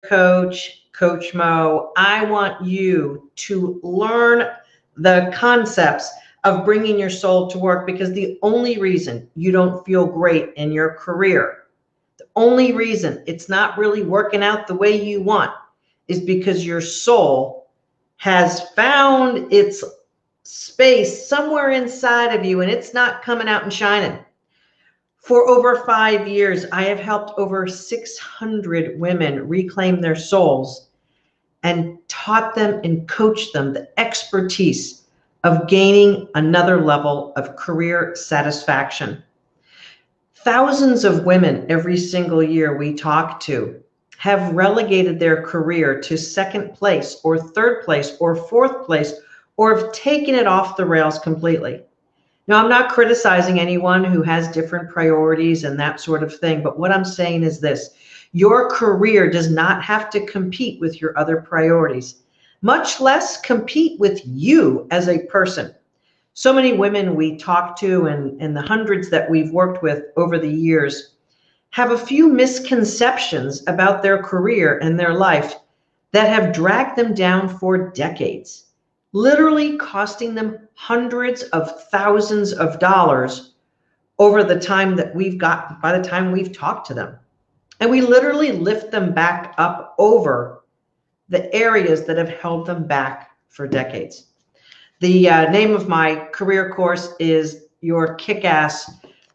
Coach Mo. I want you to learn the concepts of bringing your soul to work, because the only reason you don't feel great in your career, the only reason it's not really working out the way you want, is because your soul has found its space somewhere inside of you and it's not coming out and shining. For over 5 years, I have helped over 600 women reclaim their souls and taught them and coached them the expertise of gaining another level of career satisfaction. Thousands of women every single year we talk to have relegated their career to second place or third place or fourth place, or have taken it off the rails completely. Now, I'm not criticizing anyone who has different priorities and that sort of thing, but what I'm saying is this: your career does not have to compete with your other priorities, much less compete with you as a person. So many women we talk to, and the hundreds that we've worked with over the years, have a few misconceptions about their career and their life that have dragged them down for decades, literally costing them hundreds of thousands of dollars over the time that we've got, by the time we've talked to them. And we literally lift them back up over the areas that have held them back for decades. The name of my career course is Your Kick-Ass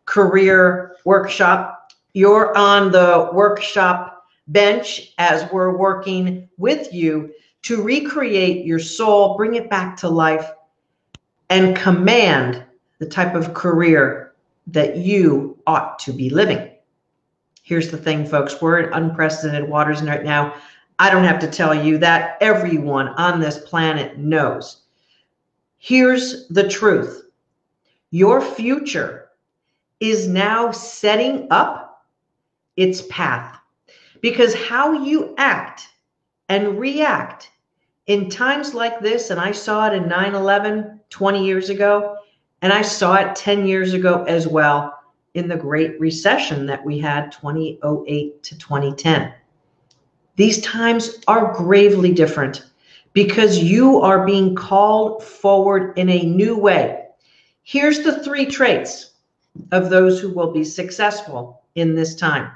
Career Workshop. You're on the workshop bench as we're working with you to recreate your soul, bring it back to life, and command the type of career that you ought to be living. Here's the thing, folks. We're in unprecedented waters right now. I don't have to tell you that. Everyone on this planet knows. Here's the truth. Your future is now setting up its path, because how you act and react in times like this, and I saw it in 9/11 20 years ago, and I saw it 10 years ago as well in the Great Recession that we had 2008 to 2010. These times are gravely different because you are being called forward in a new way. Here's the 3 traits of those who will be successful in this time.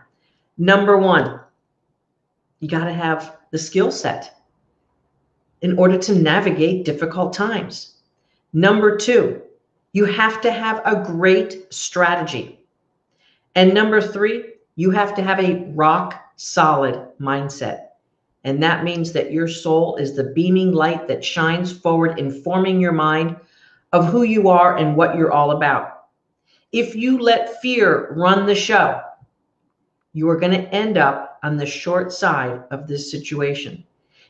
Number 1, you got to have the skill set in order to navigate difficult times. Number 2, you have to have a great strategy. And number 3, you have to have a rock solid mindset. And that means that your soul is the beaming light that shines forward, informing your mind of who you are and what you're all about. If you let fear run the show, you are going to end up on the short side of this situation.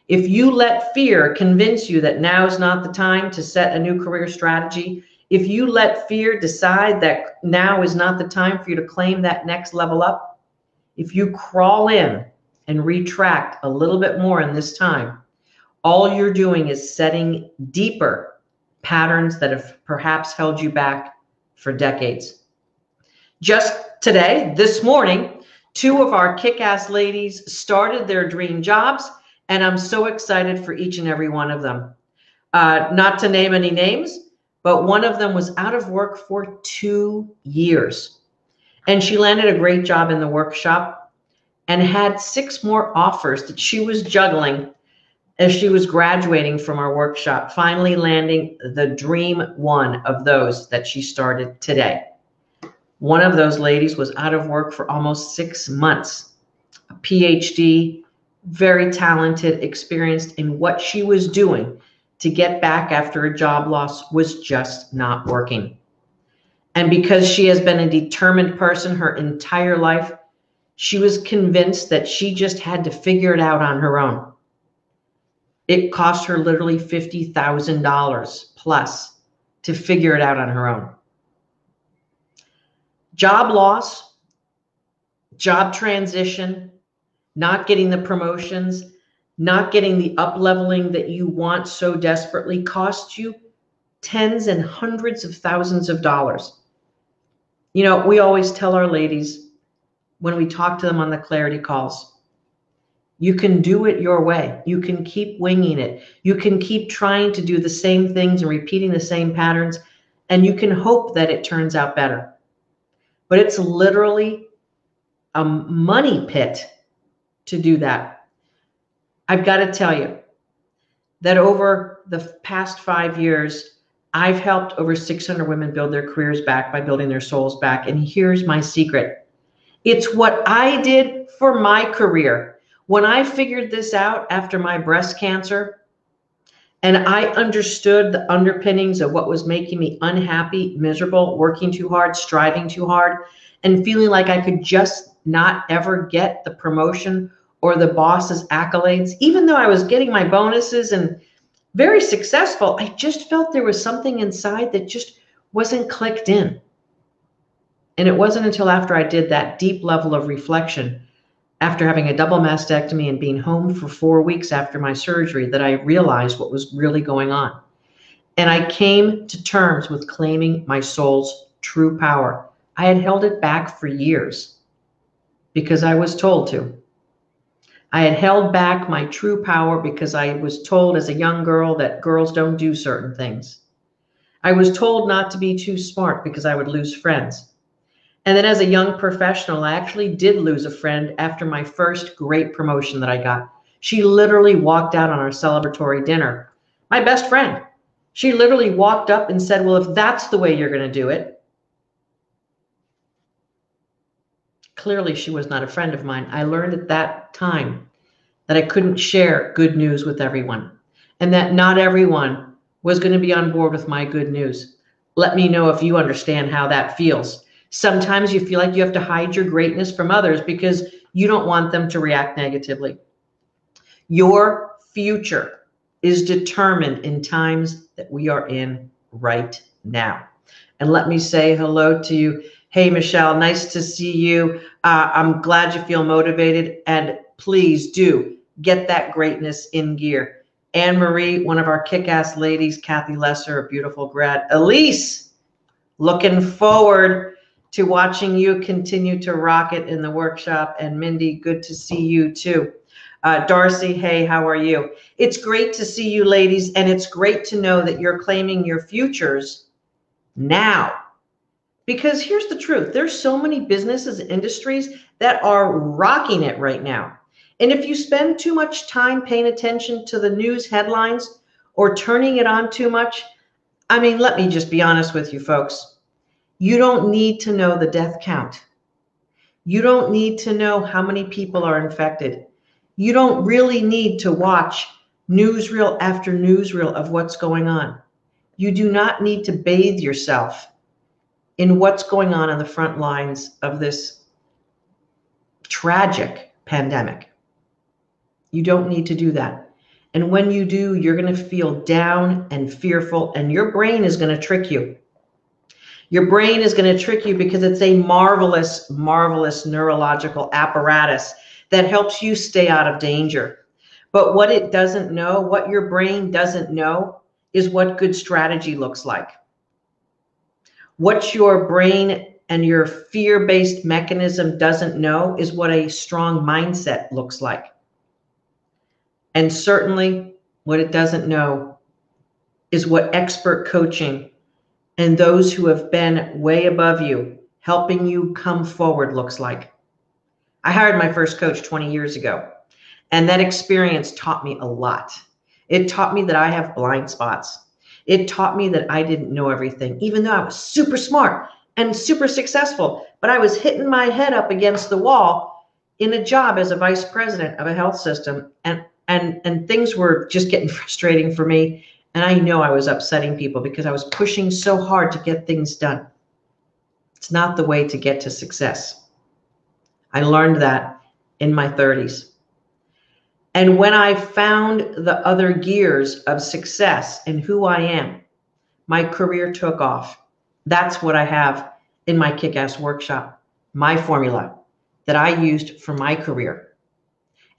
If you let fear convince you that now is not the time to set a new career strategy, if you let fear decide that now is not the time for you to claim that next level up, if you crawl in and retract a little bit more in this time, all you're doing is setting deeper patterns that have perhaps held you back for decades. Just today, this morning, 2 of our kick-ass ladies started their dream jobs, and I'm so excited for each and every one of them. Not to name any names, but one of them was out of work for 2 years, and she landed a great job in the workshop and had 6 more offers that she was juggling as she was graduating from our workshop, finally landing the dream one of those that she started today. One of those ladies was out of work for almost 6 months, a PhD, very talented, experienced in what she was doing to get back after a job loss was just not working. And because she has been a determined person her entire life, she was convinced that she just had to figure it out on her own. It cost her literally $50,000 plus to figure it out on her own. Job loss, job transition, not getting the promotions, not getting the up-leveling that you want so desperately costs you tens and hundreds of thousands of dollars. You know, we always tell our ladies when we talk to them on the clarity calls, You can do it your way. You can keep winging it. You can keep trying to do the same things and repeating the same patterns, and you can hope that it turns out better. But it's literally a money pit to do that. I've got to tell you that over the past 5 years, I've helped over 600 women build their careers back by building their souls back. And here's my secret. It's what I did for my career. When I figured this out after my breast cancer, and I understood the underpinnings of what was making me unhappy, miserable, working too hard, striving too hard, and feeling like I could just not ever get the promotion or the boss's accolades, even though I was getting my bonuses and very successful, I just felt there was something inside that just wasn't clicked in. And it wasn't until after I did that deep level of reflection, after having a double mastectomy and being home for 4 weeks after my surgery, that I realized what was really going on. And I came to terms with claiming my soul's true power. I had held it back for years because I was told to. I had held back my true power because I was told as a young girl that girls don't do certain things. I was told not to be too smart because I would lose friends. And then as a young professional, I actually did lose a friend after my first great promotion that I got. She literally walked out on our celebratory dinner. My best friend. She literally walked up and said, well, if that's the way you're going to do it. Clearly, she was not a friend of mine. I learned at that time that I couldn't share good news with everyone, and that not everyone was going to be on board with my good news. Let me know if you understand how that feels. Sometimes you feel like you have to hide your greatness from others because you don't want them to react negatively. Your future is determined in times that we are in right now. And let me say hello to you. Hey, Michelle, nice to see you. I'm glad you feel motivated, and please do get that greatness in gear. Anne Marie, one of our kick-ass ladies, Kathy Lesser, a beautiful grad. Elise, looking forward to watching you continue to rock it in the workshop. And Mindy, good to see you too. Darcy, hey, how are you? It's great to see you, ladies, and it's great to know that you're claiming your futures now. Because here's the truth. There's so many businesses and industries that are rocking it right now. And if you spend too much time paying attention to the news headlines or turning it on too much, I mean, let me just be honest with you, folks. You don't need to know the death count. You don't need to know how many people are infected. You don't really need to watch newsreel after newsreel of what's going on. You do not need to bathe yourself in what's going on the front lines of this tragic pandemic. You don't need to do that. And when you do, you're going to feel down and fearful, and your brain is going to trick you. Your brain is going to trick you because it's a marvelous, marvelous neurological apparatus that helps you stay out of danger. But what it doesn't know, what your brain doesn't know, is what good strategy looks like. What your brain and your fear-based mechanism doesn't know is what a strong mindset looks like. And certainly what it doesn't know is what expert coaching and those who have been way above you, helping you come forward, looks like. I hired my first coach 20 years ago, and that experience taught me a lot. It taught me that I have blind spots. It taught me that I didn't know everything, even though I was super smart and super successful, but I was hitting my head up against the wall in a job as a vice president of a health system, and things were just getting frustrating for me. And I know I was upsetting people because I was pushing so hard to get things done. It's not the way to get to success. I learned that in my 30s. And when I found the other gears of success and who I am, my career took off. That's what I have in my kick-ass workshop, my formula that I used for my career.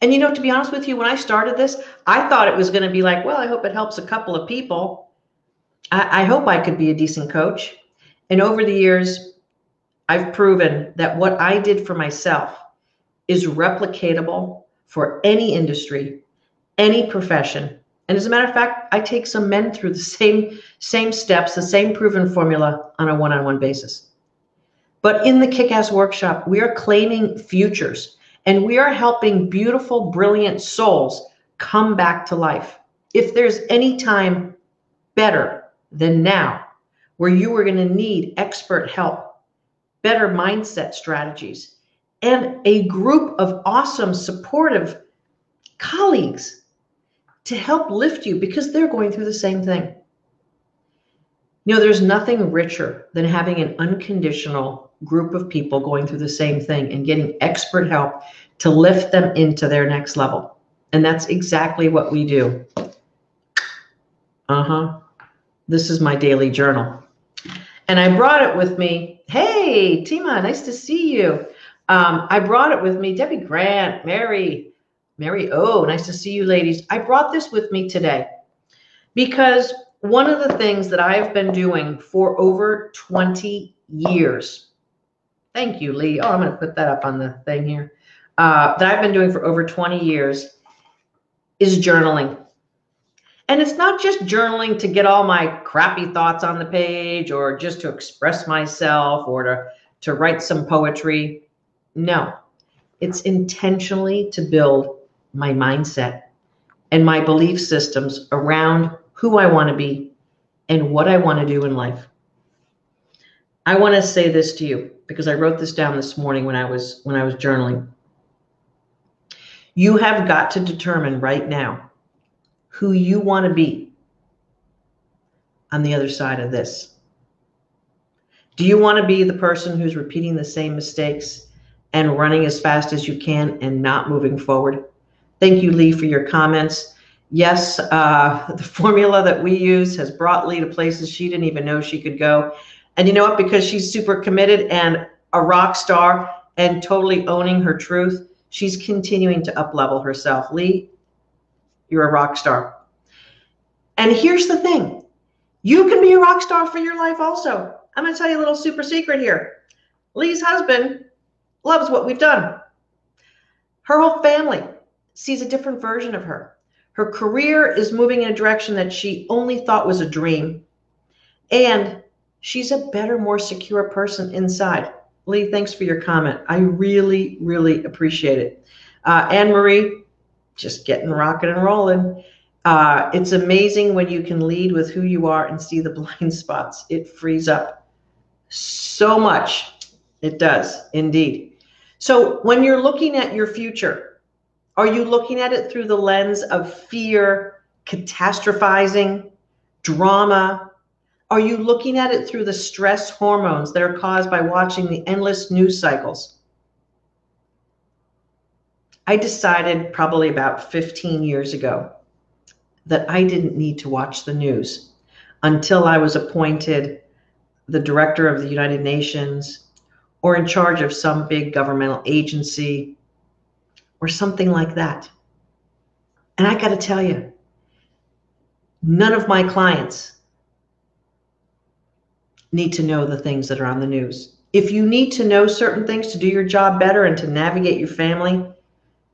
And you know, to be honest with you, when I started this, I thought it was going to be like, well, I hope it helps a couple of people. I hope I could be a decent coach. And over the years, I've proven that what I did for myself is replicatable for any industry, any profession. And as a matter of fact, I take some men through the same steps, the same proven formula on a one-on-one basis. But in the Kick-Ass Workshop, we are claiming futures, and we are helping beautiful, brilliant souls come back to life. If there's any time better than now, where you are going to need expert help, better mindset strategies, and a group of awesome, supportive colleagues to help lift you because they're going through the same thing. You know, there's nothing richer than having an unconditional group of people going through the same thing and getting expert help to lift them into their next level. And that's exactly what we do. This is my daily journal. And I brought it with me. Hey, Tima, nice to see you. I brought it with me. Debbie Grant, Mary O, nice to see you ladies. I brought this with me today because one of the things that I've been doing for over 20 years, thank you, Lee. Oh, I'm going to put that up on the thing here, that I've been doing for over 20 years is journaling. And it's not just journaling to get all my crappy thoughts on the page or just to express myself or to write some poetry. No, it's intentionally to build my mindset and my belief systems around who I want to be and what I want to do in life. I want to say this to you because I wrote this down this morning when I was journaling. You have got to determine right now who you want to be on the other side of this. Do you want to be the person who's repeating the same mistakes and running as fast as you can and not moving forward? Thank you, Lee, for your comments. Yes, the formula that we use has brought Lee to places she didn't even know she could go. And you know what? Because she's super committed and a rock star and totally owning her truth, she's continuing to up-level herself. Lee, you're a rock star. And here's the thing. You can be a rock star for your life also. I'm going to tell you a little super secret here. Lee's husband loves what we've done. Her whole family sees a different version of her. Her career is moving in a direction that she only thought was a dream. And she's a better, more secure person inside. Lee, thanks for your comment. I really, really appreciate it. Anne-Marie, just getting rocking and rolling. It's amazing when you can lead with who you are and see the blind spots. It frees up so much. It does, indeed. So when you're looking at your future, are you looking at it through the lens of fear, catastrophizing, drama? Are you looking at it through the stress hormones that are caused by watching the endless news cycles? I decided probably about 15 years ago that I didn't need to watch the news until I was appointed the director of the United Nations or in charge of some big governmental agency or something like that. And I got to tell you, none of my clients need to know the things that are on the news. If you need to know certain things to do your job better and to navigate your family,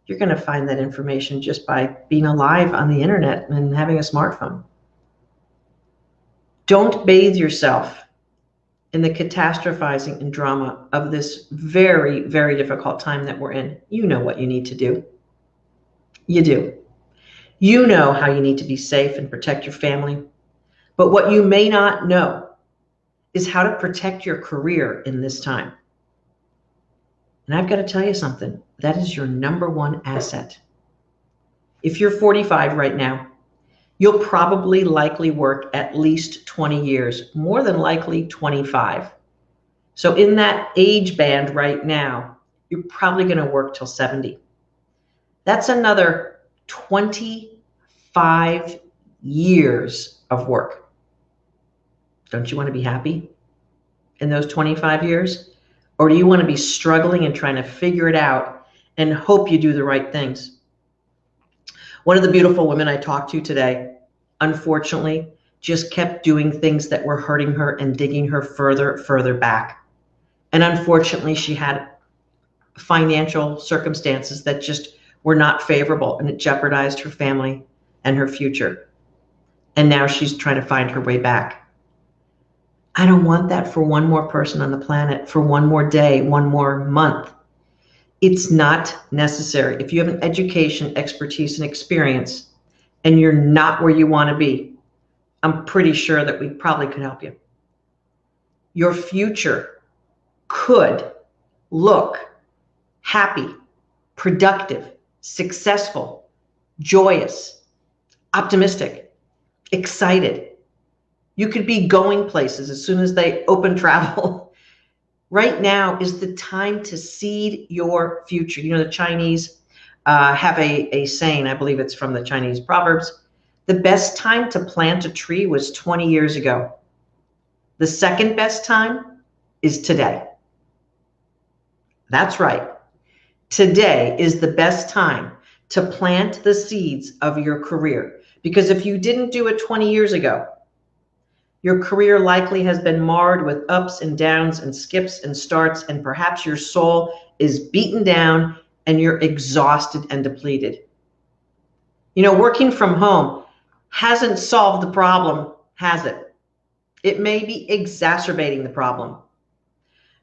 you're going to find that information just by being alive on the internet and having a smartphone. Don't bathe yourself in the catastrophizing and drama of this very, very difficult time that we're in. You know what you need to do. You do. You know how you need to be safe and protect your family. But what you may not know is how to protect your career in this time. And I've got to tell you something. That is your number one asset. If you're 45 right now, you'll probably likely work at least 20 years, more than likely 25. So in that age band right now, you're probably going to work till 70. That's another 25 years of work. Don't you want to be happy in those 25 years? Or do you want to be struggling and trying to figure it out and hope you do the right things? One of the beautiful women I talked to today, unfortunately, just kept doing things that were hurting her and digging her further back. And unfortunately, she had financial circumstances that just were not favorable, and it jeopardized her family and her future. And now she's trying to find her way back. I don't want that for one more person on the planet, for one more day, one more month. It's not necessary. If you have an education, expertise, and experience, and you're not where you want to be, I'm pretty sure that we probably could help you. Your future could look happy, productive, successful, joyous, optimistic, excited. You could be going places as soon as they open travel. Right now is the time to seed your future. You know, the Chinese have a saying, I believe it's from the Chinese Proverbs. The best time to plant a tree was 20 years ago. The second best time is today. That's right. Today is the best time to plant the seeds of your career. Because if you didn't do it 20 years ago, your career likely has been marred with ups and downs and skips and starts, and perhaps your soul is beaten down and you're exhausted and depleted. You know, working from home hasn't solved the problem, has it? It may be exacerbating the problem.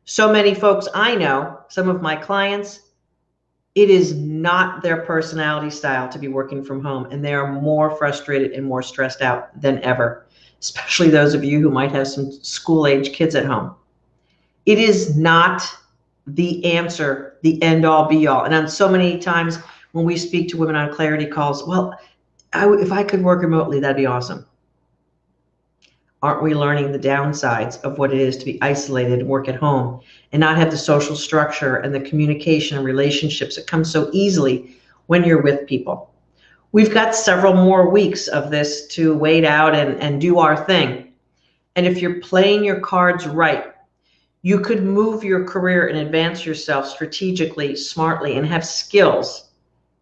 So many folks I know, some of my clients, it is not their personality style to be working from home, and they are more frustrated and more stressed out than ever, especially those of you who might have some school-age kids at home. It is not the answer, the end-all, be-all. And on so many times when we speak to women on clarity calls, well, if I could work remotely, that'd be awesome. Aren't we learning the downsides of what it is to be isolated and work at home and not have the social structure and the communication and relationships that come so easily when you're with people? We've got several more weeks of this to wait out and do our thing. And if you're playing your cards right, you could move your career and advance yourself strategically, smartly, and have skills,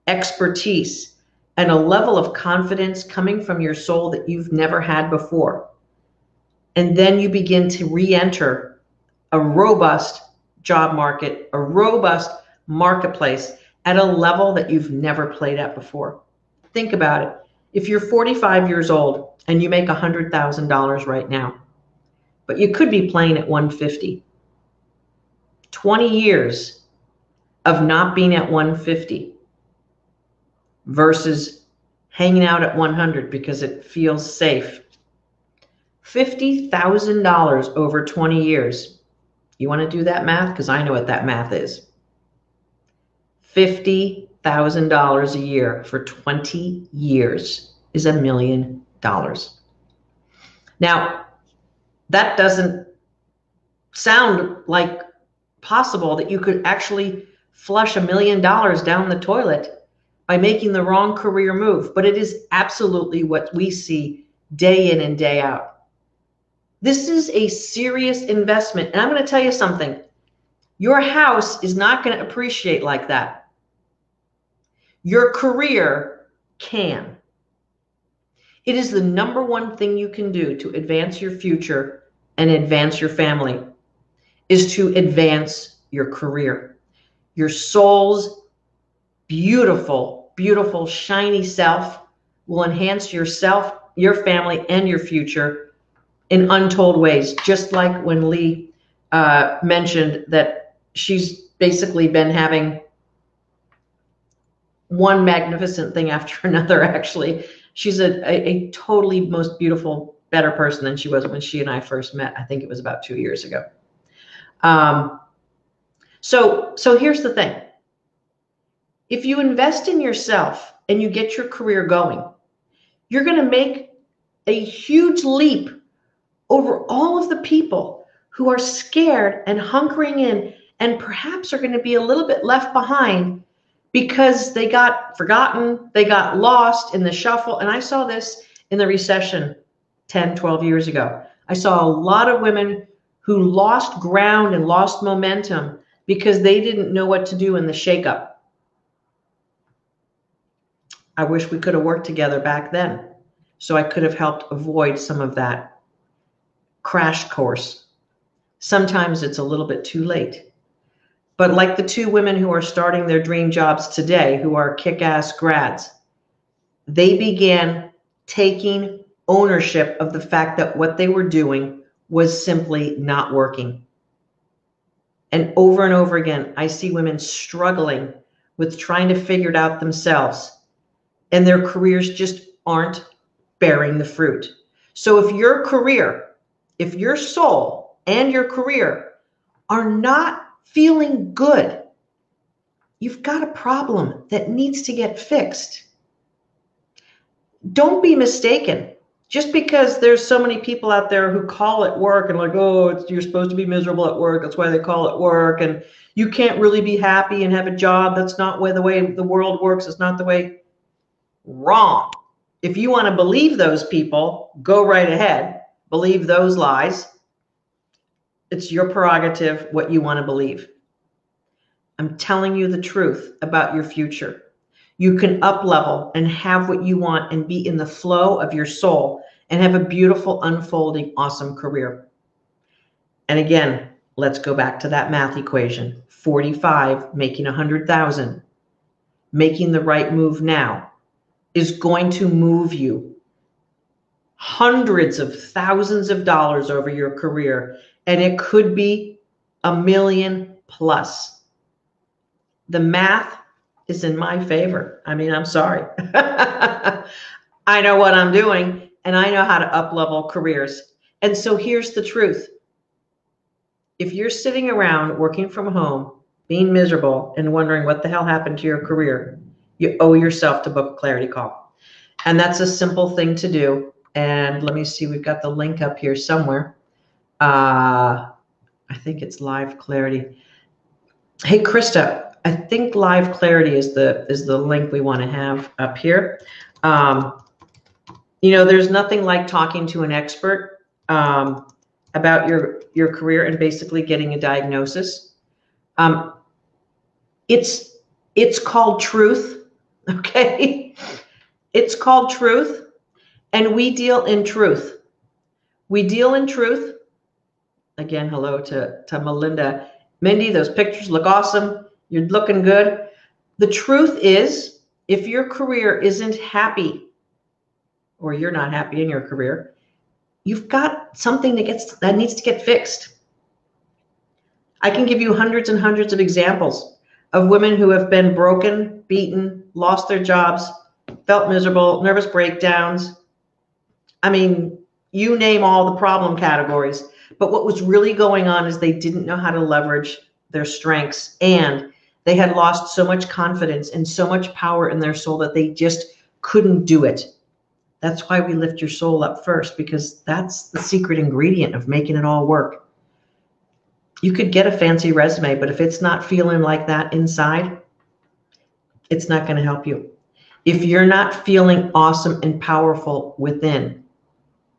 expertise, and a level of confidence coming from your soul that you've never had before. And then you begin to re-enter a robust job market, a robust marketplace at a level that you've never played at before. Think about it. If you're 45 years old and you make $100,000 right now, but you could be playing at 150, 20 years of not being at 150 versus hanging out at 100 because it feels safe. $50,000 over 20 years. You want to do that math? Because I know what that math is. $50,000 a year for 20 years is $1 million. Now, that doesn't sound like possible that you could actually flush $1 million down the toilet by making the wrong career move, but it is absolutely what we see day in and day out. This is a serious investment. And I'm going to tell you something. Your house is not going to appreciate like that. Your career can. It is the number one thing you can do to advance your future and advance your family, is to advance your career. Your soul's beautiful, beautiful, shiny self will enhance yourself, your family, and your future in untold ways. Just like when Lee mentioned that she's basically been having one magnificent thing after another, actually. She's a totally most beautiful, better person than she was when she and I first met. I think it was about 2 years ago. So here's the thing. If you invest in yourself and you get your career going, you're going to make a huge leap over all of the people who are scared and hunkering in and perhaps are going to be a little bit left behind because they got forgotten, they got lost in the shuffle. And I saw this in the recession 10, 12 years ago. I saw a lot of women who lost ground and lost momentum because they didn't know what to do in the shakeup. I wish we could have worked together back then, so I could have helped avoid some of that crash course. Sometimes it's a little bit too late. But like the two women who are starting their dream jobs today, who are kick-ass grads, they began taking ownership of the fact that what they were doing was simply not working. And over again, I see women struggling with trying to figure it out themselves, and their careers just aren't bearing the fruit. So if your career, if your soul and your career are not feeling good, you've got a problem that needs to get fixed. Don't be mistaken. Just because there's so many people out there who call it work and like, oh, you're supposed to be miserable at work, that's why they call it work, and you can't really be happy and have a job, that's not the way the world works, it's not the way. Wrong. If you want to believe those people, go right ahead. Believe those lies. It's your prerogative what you want to believe. I'm telling you the truth about your future. You can up level and have what you want and be in the flow of your soul and have a beautiful, unfolding, awesome career. And again, let's go back to that math equation. 45 making 100,000, making the right move now is going to move you hundreds of thousands of dollars over your career, and it could be $1 million plus. The math is in my favor. I mean, I'm sorry. I know what I'm doing, and I know how to up level careers. And so here's the truth. If you're sitting around working from home, being miserable and wondering what the hell happened to your career, you owe yourself to book a clarity call. And that's a simple thing to do. And let me see, we've got the link up here somewhere. I think it's Live Clarity. Hey, Krista, I think Live Clarity is the link we want to have up here. You know, there's nothing like talking to an expert about your career and basically getting a diagnosis. It's called truth, okay? It's called truth, and we deal in truth. We deal in truth. Again, hello to Melinda. Mindy, those pictures look awesome. You're looking good. The truth is, if your career isn't happy, or you're not happy in your career, you've got something that needs to get fixed. I can give you hundreds and hundreds of examples of women who have been broken, beaten, lost their jobs, felt miserable, nervous breakdowns. I mean, you name all the problem categories. But what was really going on is they didn't know how to leverage their strengths, and they had lost so much confidence and so much power in their soul that they just couldn't do it. That's why we lift your soul up first, because that's the secret ingredient of making it all work. You could get a fancy resume, but if it's not feeling like that inside, it's not going to help you. If you're not feeling awesome and powerful within,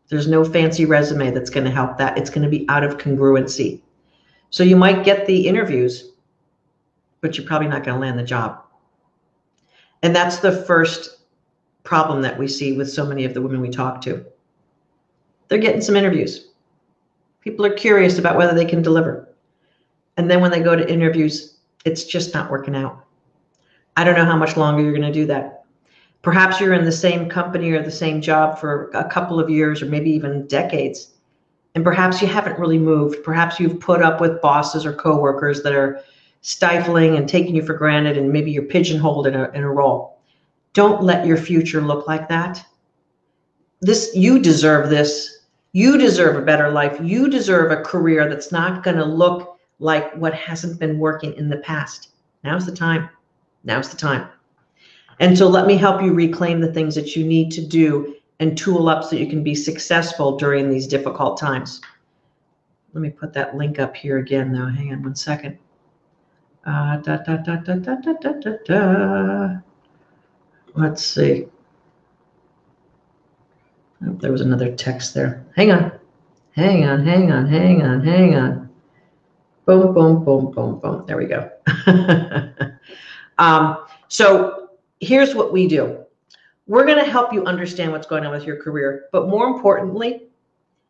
there's no fancy resume that's going to help that. It's going to be out of congruency. So you might get the interviews, but you're probably not going to land the job. And that's the first problem that we see with so many of the women we talk to. They're getting some interviews. People are curious about whether they can deliver. And then when they go to interviews, it's just not working out. I don't know how much longer you're going to do that. Perhaps you're in the same company or the same job for a couple of years or maybe even decades. And perhaps you haven't really moved. Perhaps you've put up with bosses or coworkers that are stifling and taking you for granted, and maybe you're pigeonholed in a role. Don't let your future look like that. You deserve this. You deserve a better life. You deserve a career that's not going to look like what hasn't been working in the past. Now's the time. Now's the time. And so let me help you reclaim the things that you need to do and tool up so you can be successful during these difficult times. Let me put that link up here again, though. Hang on one second. Let's see. Oh, there was another text there. Hang on. Hang on, hang on, hang on, hang on. Boom, boom, boom, boom, boom. There we go. So here's what we do. We're going to help you understand what's going on with your career. But more importantly,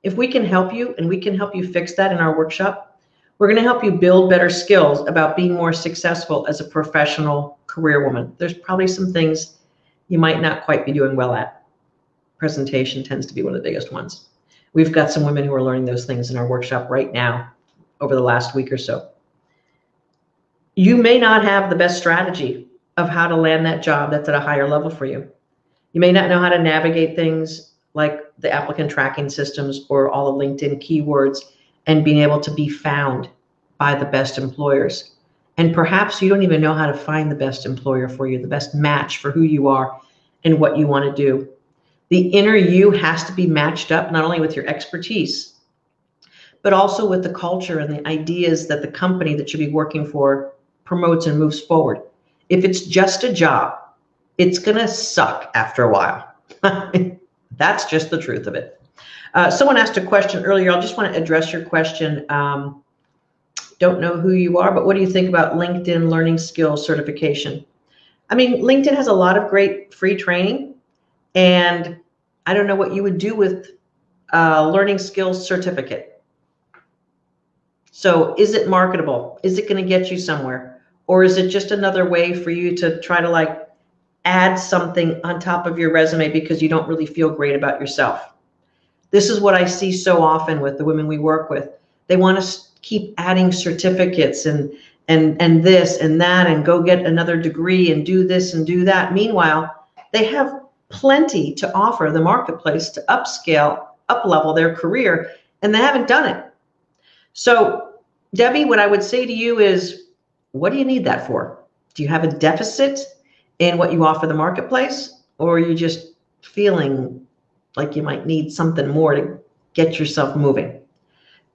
if we can help you and we can help you fix that in our workshop, We're going to help you build better skills about being more successful as a professional career woman. There's probably some things you might not quite be doing well at. Presentation tends to be one of the biggest ones. We've got some women who are learning those things in our workshop right now over the last week or so. You may not have the best strategy of how to land that job that's at a higher level for you. You may not know how to navigate things like the applicant tracking systems or all the LinkedIn keywords and being able to be found by the best employers. And perhaps you don't even know how to find the best employer for you, the best match for who you are and what you want to do. The inner you has to be matched up not only with your expertise, but also with the culture and the ideas that the company that you'll be working for promotes and moves forward. If it's just a job, it's going to suck after a while. That's just the truth of it. Someone asked a question earlier. I'll just want to address your question. Don't know who you are, but what do you think about LinkedIn Learning Skills certification? I mean, LinkedIn has a lot of great free training, and I don't know what you would do with a learning skills certificate. So is it marketable? Is it going to get you somewhere? Or is it just another way for you to try to like add something on top of your resume because you don't really feel great about yourself? This is what I see so often with the women we work with. They want to keep adding certificates and this and that and go get another degree and do this and do that. Meanwhile, they have plenty to offer the marketplace to upscale, up-level their career, and they haven't done it. So, Debbie, what I would say to you is, what do you need that for? Do you have a deficit in what you offer the marketplace, or are you just feeling like you might need something more to get yourself moving?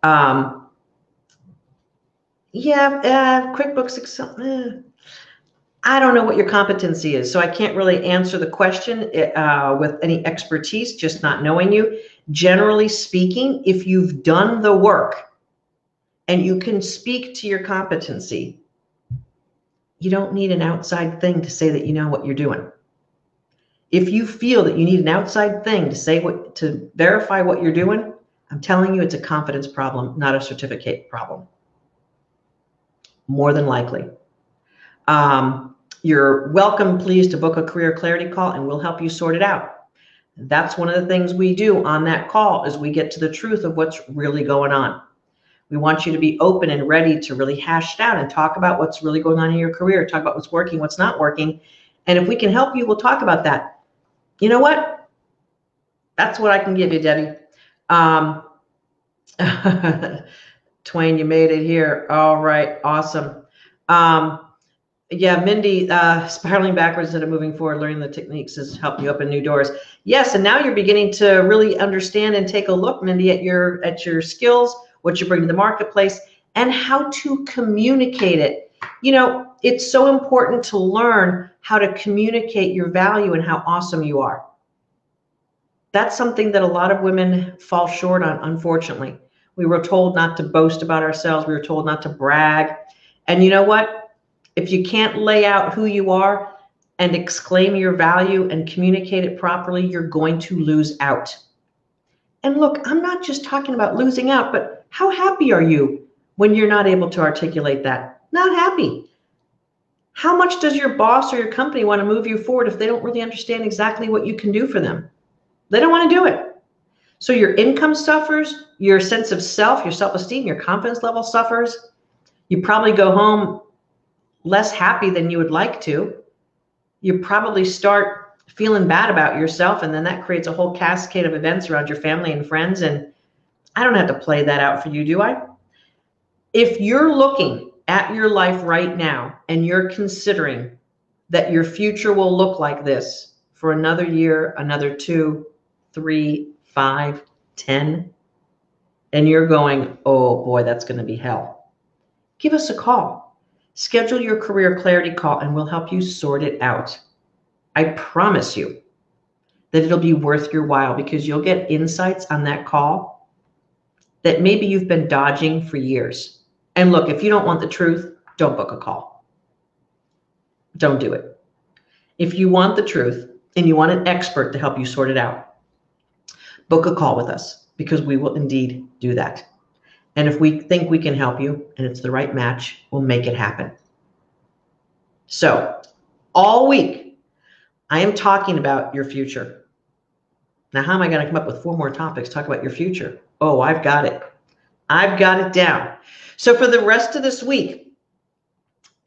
QuickBooks Excel. I don't know what your competency is, so I can't really answer the question with any expertise, just not knowing you. Generally speaking, if you've done the work and you can speak to your competency, you don't need an outside thing to say that you know what you're doing. If you feel that you need an outside thing to verify what you're doing, I'm telling you it's a confidence problem, not a certificate problem. More than likely. You're welcome, please, to book a career clarity call and we'll help you sort it out. That's one of the things we do on that call is we get to the truth of what's really going on. We want you to be open and ready to really hash it out and talk about what's really going on in your career, talk about what's working, what's not working. And if we can help you, we'll talk about that. You know what? That's what I can give you, Debbie. Twain, you made it here. All right, awesome. Yeah, Mindy, spiraling backwards instead of moving forward, learning the techniques has helped you open new doors. Yes, and now you're beginning to really understand and take a look, Mindy, at your skills, what you bring to the marketplace, and how to communicate it. You know, it's so important to learn how to communicate your value and how awesome you are. That's something that a lot of women fall short on, unfortunately. We were told not to boast about ourselves. We were told not to brag. And you know what? If you can't lay out who you are and exclaim your value and communicate it properly, you're going to lose out. And look, I'm not just talking about losing out, but how happy are you when you're not able to articulate that? Not happy. How much does your boss or your company want to move you forward if they don't really understand exactly what you can do for them? They don't want to do it. So your income suffers, your sense of self, your self-esteem, your confidence level suffers. You probably go home less happy than you would like to. You probably start feeling bad about yourself, and then that creates a whole cascade of events around your family and friends. And I don't have to play that out for you, do I? If you're looking at your life right now and you're considering that your future will look like this for another year, another 2, 3, 5, 10, and you're going, oh boy, that's going to be hell, give us a call. Schedule your career clarity call and we'll help you sort it out. I promise you that it'll be worth your while because you'll get insights on that call that maybe you've been dodging for years. And look, if you don't want the truth, don't book a call. Don't do it. If you want the truth and you want an expert to help you sort it out, book a call with us because we will indeed do that. And if we think we can help you and it's the right match, we'll make it happen. So all week, I am talking about your future. Now, how am I going to come up with 4 more topics? Talk about your future. Oh, I've got it. I've got it down. So for the rest of this week,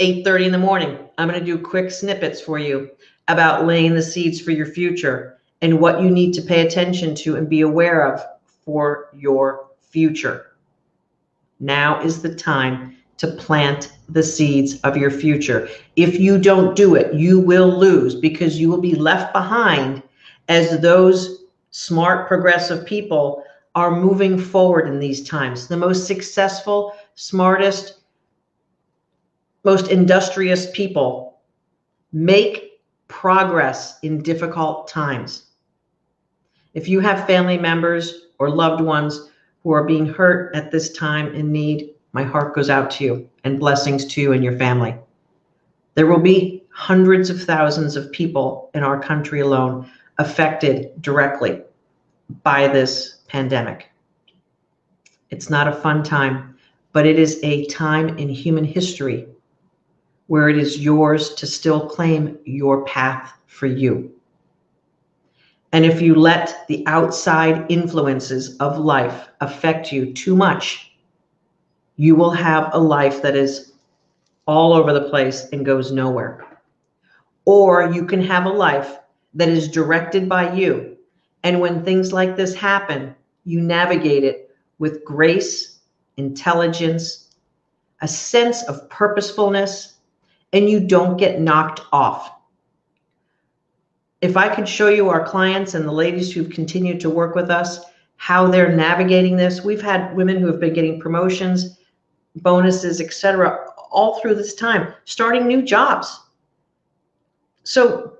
8:30 in the morning, I'm going to do quick snippets for you about laying the seeds for your future and what you need to pay attention to and be aware of for your future. Now is the time to plant the seeds of your future. If you don't do it, you will lose, because you will be left behind as those smart, progressive people are moving forward in these times. The most successful, smartest, most industrious people make progress in difficult times. If you have family members or loved ones who are being hurt at this time in need, my heart goes out to you, and blessings to you and your family. There will be hundreds of thousands of people in our country alone affected directly by this pandemic. It's not a fun time, but it is a time in human history where it is yours to still claim your path for you. And if you let the outside influences of life affect you too much, you will have a life that is all over the place and goes nowhere. Or you can have a life that is directed by you. And when things like this happen, you navigate it with grace, intelligence, a sense of purposefulness, and you don't get knocked off. If I could show you our clients and the ladies who've continued to work with us, how they're navigating this. We've had women who have been getting promotions, bonuses, etc., all through this time, starting new jobs. So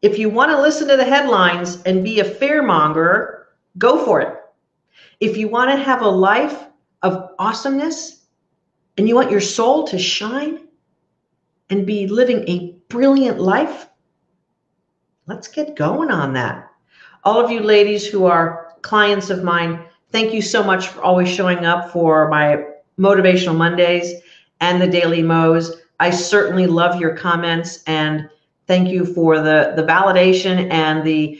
if you want to listen to the headlines and be a fearmonger, go for it. If you want to have a life of awesomeness and you want your soul to shine and be living a brilliant life, let's get going on that. All of you ladies who are clients of mine, thank you so much for always showing up for my Motivational Mondays and the Daily Mo's. I certainly love your comments, and thank you for the validation and the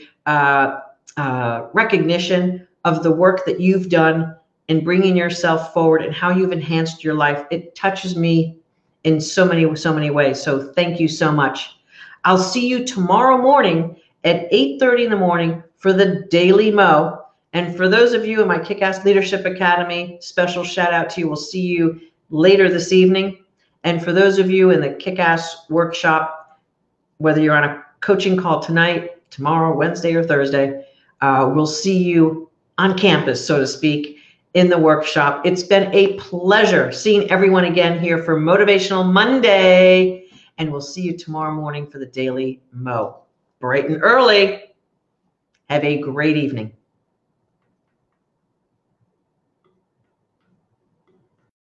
recognition of the work that you've done in bringing yourself forward and how you've enhanced your life. It touches me in so many ways. So thank you so much. I'll see you tomorrow morning at 8:30 in the morning for the Daily Mo. And for those of you in my Kick-Ass Leadership Academy, special shout out to you. We'll see you later this evening. And for those of you in the Kick-Ass workshop, whether you're on a coaching call tonight, tomorrow, Wednesday, or Thursday, we'll see you on campus, so to speak, in the workshop. It's been a pleasure seeing everyone again here for Motivational Monday. And we'll see you tomorrow morning for the Daily Mo. Bright and early. Have a great evening.